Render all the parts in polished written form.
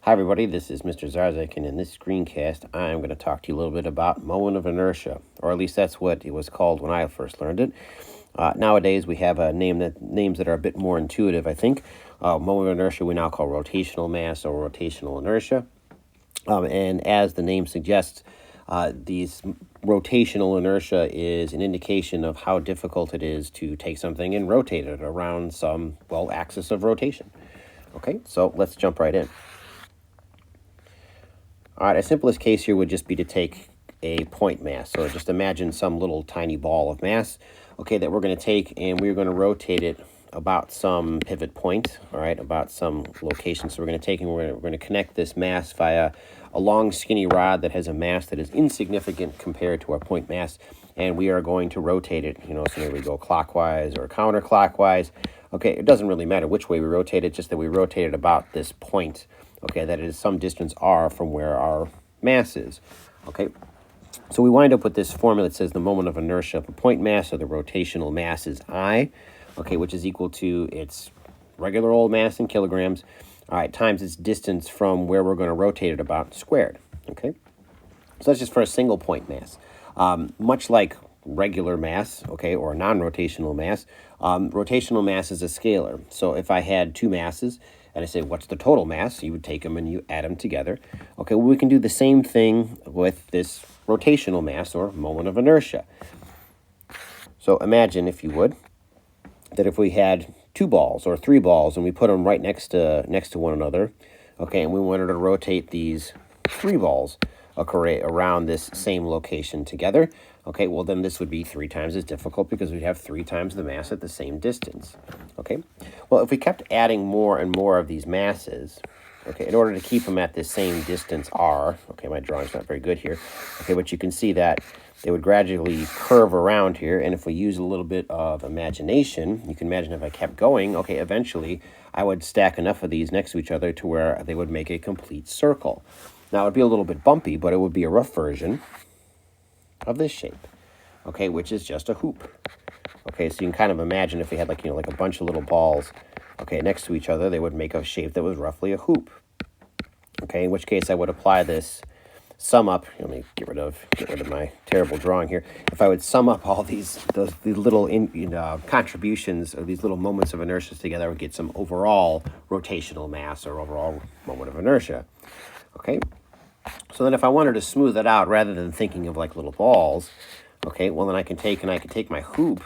Hi everybody, this is Mr. Zarzak, and in this screencast I'm going to talk to you a little bit about moment of inertia, or at least that's what it was called when I first learned it. Nowadays we have names that are a bit more intuitive, I think. Moment of inertia we now call rotational mass or rotational inertia. And as the name suggests, these rotational inertia is an indication of how difficult it is to take something and rotate it around some, axis of rotation. Okay, so let's jump right in. All right, a simplest case here would just be to take a point mass. So just imagine some little tiny ball of mass, okay, that we're going to take and we're going to rotate it about some pivot point, all right, about some location. So we're going to take and we're going to connect this mass via a long skinny rod that has a mass that is insignificant compared to our point mass, and we are going to rotate it, so maybe we go clockwise or counterclockwise. Okay, it doesn't really matter which way we rotate it, just that we rotate it about this point, okay, that is some distance r from where our mass is, okay? So we wind up with this formula that says the moment of inertia of the point mass or the rotational mass is I, okay, which is equal to its regular old mass in kilograms, all right, times its distance from where we're going to rotate it about squared, okay? So that's just for a single point mass. Much like regular mass, okay, or non-rotational mass, rotational mass is a scalar. So if I had two masses and I say, what's the total mass? You would take them and you add them together. Okay, well, we can do the same thing with this rotational mass or moment of inertia. So imagine, if you would, that if we had two balls or three balls and we put them right next to one another, okay, and we wanted to rotate these three balls around this same location together, okay, well then this would be 3 times as difficult because we'd have 3 times the mass at the same distance, okay? Well, if we kept adding more and more of these masses, okay, in order to keep them at the same distance r, okay, my drawing's not very good here, okay, but you can see that they would gradually curve around here, and if we use a little bit of imagination, you can imagine if I kept going, okay, eventually I would stack enough of these next to each other to where they would make a complete circle. Now, it would be a little bit bumpy, but it would be a rough version of this shape, okay, which is just a hoop. Okay, so you can kind of imagine if we had like a bunch of little balls, okay, next to each other, they would make a shape that was roughly a hoop. Okay, in which case I would apply this sum up. Let me get rid of my terrible drawing here. If I would sum up all these little contributions of these little moments of inertia together, I would get some overall rotational mass or overall moment of inertia. Okay, so then if I wanted to smooth it out rather than thinking of like little balls, okay, well then I can take my hoop,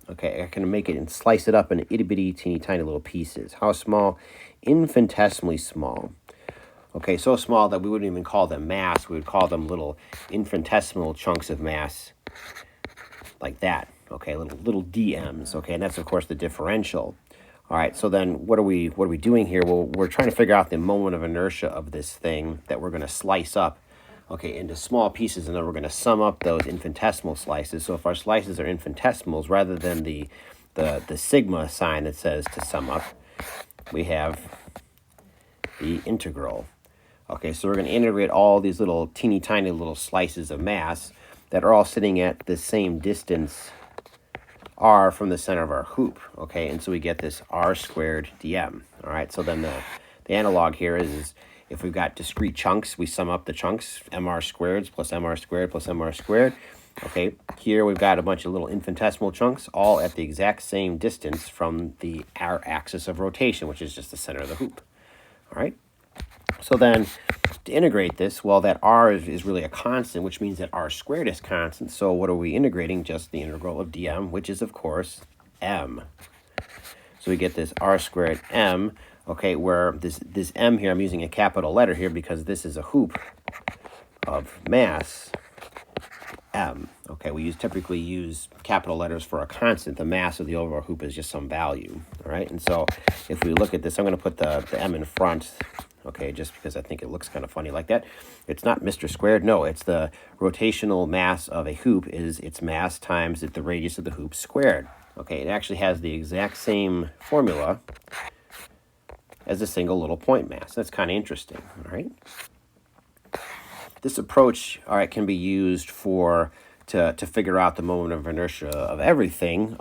okay, I can make it and slice it up in itty bitty teeny tiny little pieces. How small? Infinitesimally small. Okay, so small that we wouldn't even call them mass. We would call them little infinitesimal chunks of mass like that, okay, little DMs, okay, and that's of course the differential. All right, so then what are we doing here? Well, we're trying to figure out the moment of inertia of this thing that we're going to slice up, okay, into small pieces, and then we're going to sum up those infinitesimal slices. So if our slices are infinitesimals, rather than the sigma sign that says to sum up, we have the integral. Okay, so we're going to integrate all these little teeny tiny little slices of mass that are all sitting at the same distance r from the center of our hoop, okay, and so we get this r squared dm. All right, so then the analog here is if we've got discrete chunks, we sum up the chunks, mr squared plus mr squared plus mr squared. Okay, here we've got a bunch of little infinitesimal chunks all at the exact same distance from our axis of rotation, which is just the center of the hoop. All right, so then to integrate this, well, that r is really a constant, which means that r squared is constant. So what are we integrating? Just the integral of dm, which is, of course, m. So we get this r squared m, okay, where this m here, I'm using a capital letter here because this is a hoop of mass m. Okay, we typically use capital letters for a constant. The mass of the overall hoop is just some value, all right? And so if we look at this, I'm going to put the m in front, okay, just because I think it looks kind of funny like that. It's not Mr. Squared. No, it's the rotational mass of a hoop is its mass times the radius of the hoop squared. Okay, it actually has the exact same formula as a single little point mass. That's kind of interesting, all right? This approach, all right, can be used to figure out the moment of inertia of everything.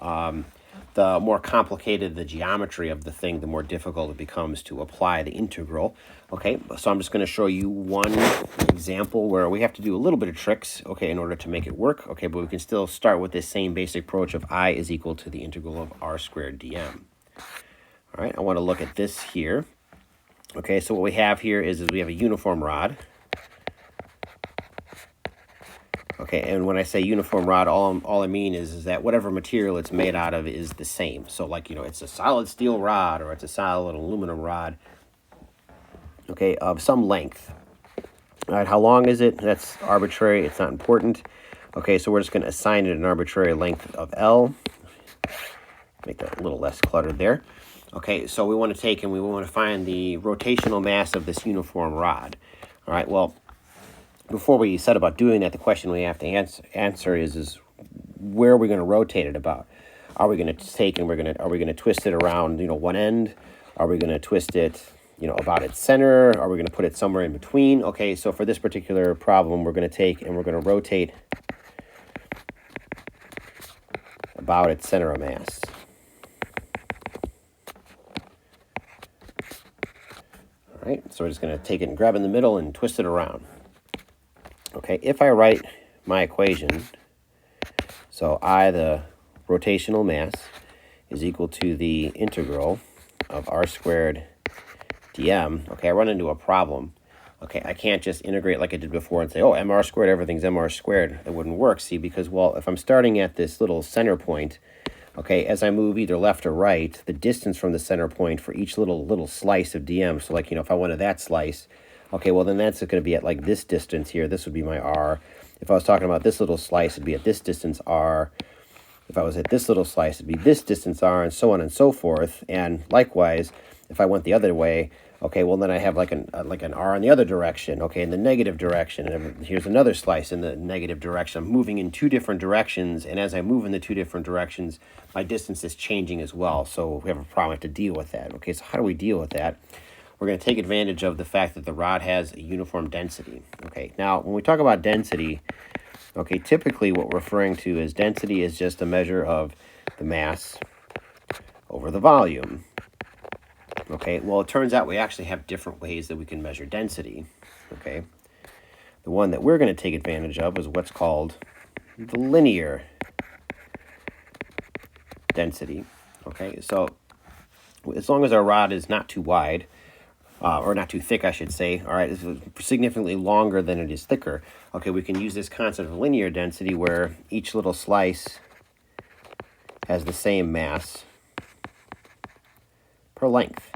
the more complicated the geometry of the thing, the more difficult it becomes to apply the integral. Okay, so I'm just going to show you one example where we have to do a little bit of tricks, okay, in order to make it work. Okay, but we can still start with this same basic approach of I is equal to the integral of r squared dm. All right, I want to look at this here. Okay, so what we have here is we have a uniform rod. Okay, and when I say uniform rod, all I mean is that whatever material it's made out of is the same. So like, you know, it's a solid steel rod or it's a solid aluminum rod, okay, of some length. All right, how long is it? That's arbitrary. It's not important. Okay, so we're just going to assign it an arbitrary length of L. Make that a little less cluttered there. Okay, so we want to take and we want to find the rotational mass of this uniform rod. All right, well, before we set about doing that, the question we have to answer is where are we going to rotate it about? Are we going to take and are we going to twist it around, you know, one end? Are we going to twist it, you know, about its center? Are we going to put it somewhere in between? Okay, so for this particular problem, we're going to take and we're going to rotate about its center of mass. All right, so we're just going to take it and grab it in the middle and twist it around. Okay, if I write my equation, so I, the rotational mass, is equal to the integral of r squared dm. Okay, I run into a problem. Okay, I can't just integrate like I did before and say, oh, mr squared, everything's mr squared. It wouldn't work, see, because, well, if I'm starting at this little center point, okay, as I move either left or right, the distance from the center point for each little slice of dm, so like, you know, if I wanted that slice, okay, well, then that's going to be at like this distance here. This would be my r. If I was talking about this little slice, it'd be at this distance r. If I was at this little slice, it'd be this distance r, and so on and so forth. And likewise, if I went the other way, okay, well, then I have like an r in the other direction, okay, in the negative direction. And here's another slice in the negative direction. I'm moving in two different directions, and as I move in the two different directions, my distance is changing as well. So we have a problem, we have to deal with that. Okay, so how do we deal with that? We're going to take advantage of the fact that the rod has a uniform density. Okay, now when we talk about density, okay, typically what we're referring to as density is just a measure of the mass over the volume. Okay, well, it turns out we actually have different ways that we can measure density. Okay, the one that we're going to take advantage of is what's called the linear density. Okay, so as long as our rod is not too wide, or not too thick, I should say, all right, it's significantly longer than it is thicker, okay, we can use this concept of linear density where each little slice has the same mass per length.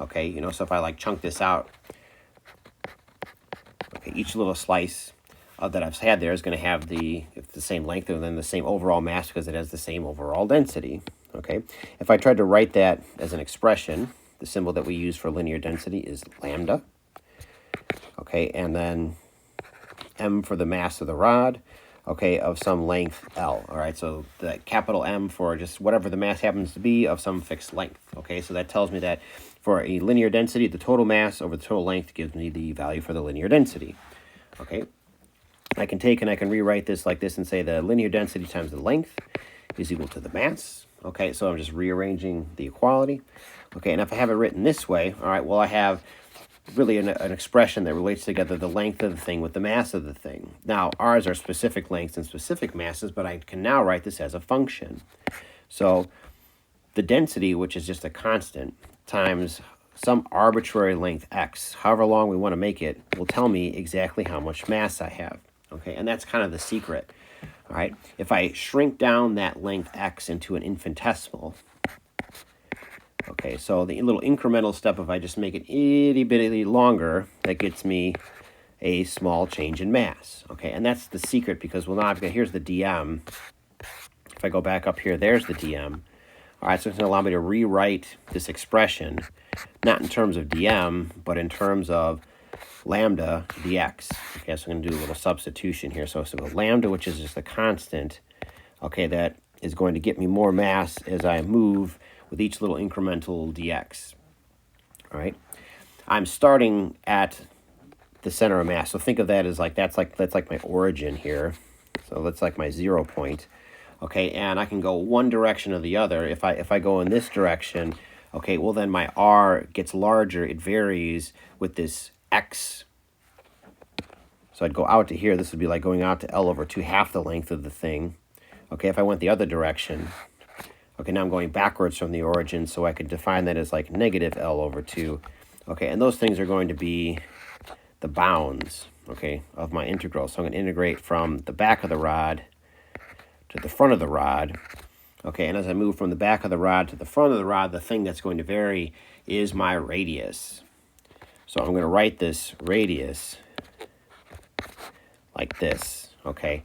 Okay, you know, so if I like chunk this out, okay, each little slice that I've had there is going to have the same length and then the same overall mass because it has the same overall density. Okay, if I tried to write that as an expression, the symbol that we use for linear density is lambda. Okay, and then m for the mass of the rod, okay, of some length L. All right, so the capital M for just whatever the mass happens to be of some fixed length. Okay, so that tells me that for a linear density, the total mass over the total length gives me the value for the linear density. Okay, I can take and I can rewrite this like this and say the linear density times the length is equal to the mass. Okay, so I'm just rearranging the equality. Okay, and if I have it written this way, all right, well, I have really an expression that relates together the length of the thing with the mass of the thing. Now, r's are specific lengths and specific masses, but I can now write this as a function. So the density, which is just a constant, times some arbitrary length x, however long we want to make it, will tell me exactly how much mass I have. Okay, and that's kind of the secret. All right, if I shrink down that length x into an infinitesimal, okay, so the little incremental step, if I just make it itty bitty longer, that gets me a small change in mass. Okay, and that's the secret because, well, now I've got, here's the dm. If I go back up here, there's the dm. All right, so it's going to allow me to rewrite this expression, not in terms of dm, but in terms of lambda dx. Okay, so I'm going to do a little substitution here. So lambda, which is just a constant, okay, that is going to get me more mass as I move with each little incremental dx. All right, I'm starting at the center of mass. So think of that as like that's like my origin here. So that's like my 0 point. Okay, and I can go one direction or the other. If I go in this direction, okay, well then my r gets larger. It varies with this x. So I'd go out to here. This would be like going out to L over 2, half the length of the thing. Okay, if I went the other direction, okay, now I'm going backwards from the origin, so I could define that as like negative L over 2. Okay, and those things are going to be the bounds, okay, of my integral. So I'm going to integrate from the back of the rod to the front of the rod. Okay, and as I move from the back of the rod to the front of the rod, the thing that's going to vary is my radius. So I'm going to write this radius like this, okay?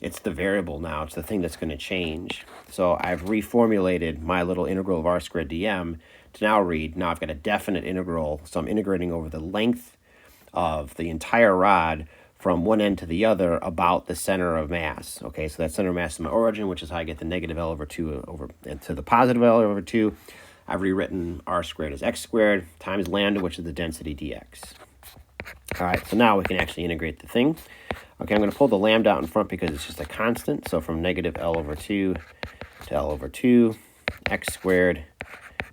It's the variable now. It's the thing that's going to change. So I've reformulated my little integral of r squared dm to now read, now I've got a definite integral, so I'm integrating over the length of the entire rod from one end to the other about the center of mass. Okay, so that center of mass is my origin, which is how I get the negative L over 2 over to the positive L over 2. I've rewritten r squared as x squared times lambda, which is the density dx. All right, so now we can actually integrate the thing. Okay, I'm going to pull the lambda out in front because it's just a constant. So from negative L over 2 to L over 2, x squared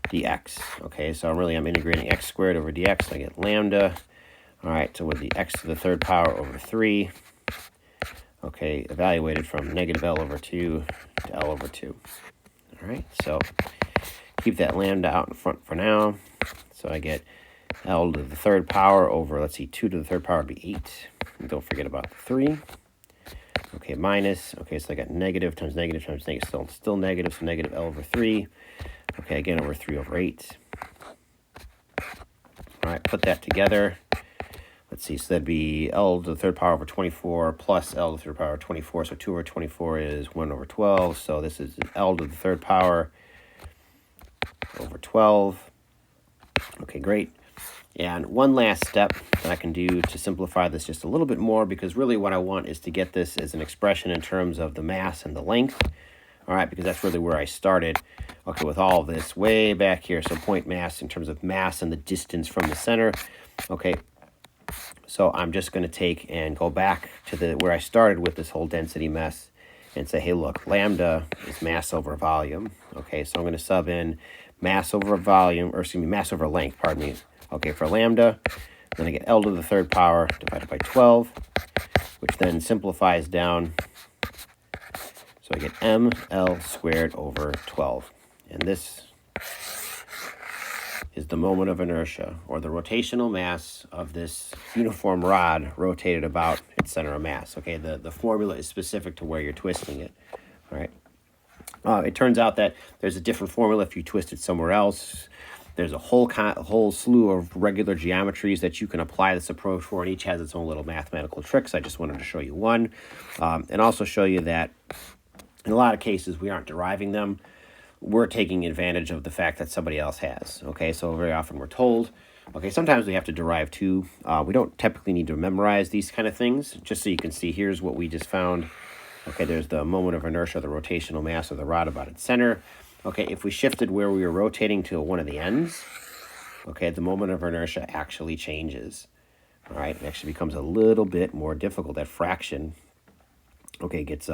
dx. Okay, so I'm integrating x squared over dx. So I get lambda. All right, so with the x to the third power over 3, okay, evaluated from negative L over 2 to L over 2. All right, so keep that lambda out in front for now. So I get L to the third power over, let's see, 2 to the third power would be 8. And don't forget about the 3. Okay, minus. Okay, so I got negative times negative times negative, still negative, so negative L over 3. Okay, again, over 3 over 8. All right, put that together. Let's see, so that'd be L to the third power over 24 plus L to the third power over 24. So 2 over 24 is 1 over 12. So this is L to the third power over 12. Okay, great. And one last step that I can do to simplify this just a little bit more, because really what I want is to get this as an expression in terms of the mass and the length. All right, because that's really where I started, okay, with all of this way back here. So point mass in terms of mass and the distance from the center. Okay, so I'm just going to take and go back to where I started with this whole density mess and say, hey, look, lambda is mass over volume. Okay, so I'm going to sub in mass over volume, or excuse me, mass over length, pardon me. Okay, for lambda, then I get L to the third power divided by 12, which then simplifies down. So I get ml squared over 12. And this is the moment of inertia, or the rotational mass of this uniform rod rotated about its center of mass. Okay, the formula is specific to where you're twisting it. All right. It turns out that there's a different formula if you twist it somewhere else. There's a whole slew of regular geometries that you can apply this approach for, and each has its own little mathematical tricks. I just wanted to show you one, and also show you that in a lot of cases we aren't deriving them. We're taking advantage of the fact that somebody else has. Okay, so very often we're told, okay, sometimes we have to derive too. We don't typically need to memorize these kind of things. Just so you can see, here's what we just found. Okay, there's the moment of inertia, the rotational mass of the rod about its center. Okay, if we shifted where we were rotating to one of the ends, okay, the moment of inertia actually changes. All right, it actually becomes a little bit more difficult. That fraction, okay, gets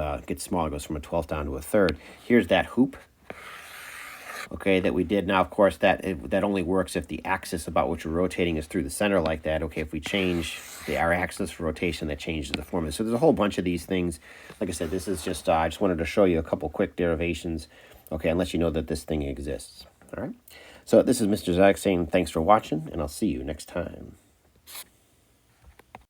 smaller, goes from a 12th down to a third. Here's that hoop, okay, that we did. Now, of course, that only works if the axis about which we're rotating is through the center like that. Okay, if we change our axis for rotation, that changes the formula. So there's a whole bunch of these things. Like I said, this is just, I just wanted to show you a couple quick derivations, okay, and let you know that this thing exists. All right, so this is Mr. Zach saying thanks for watching, and I'll see you next time.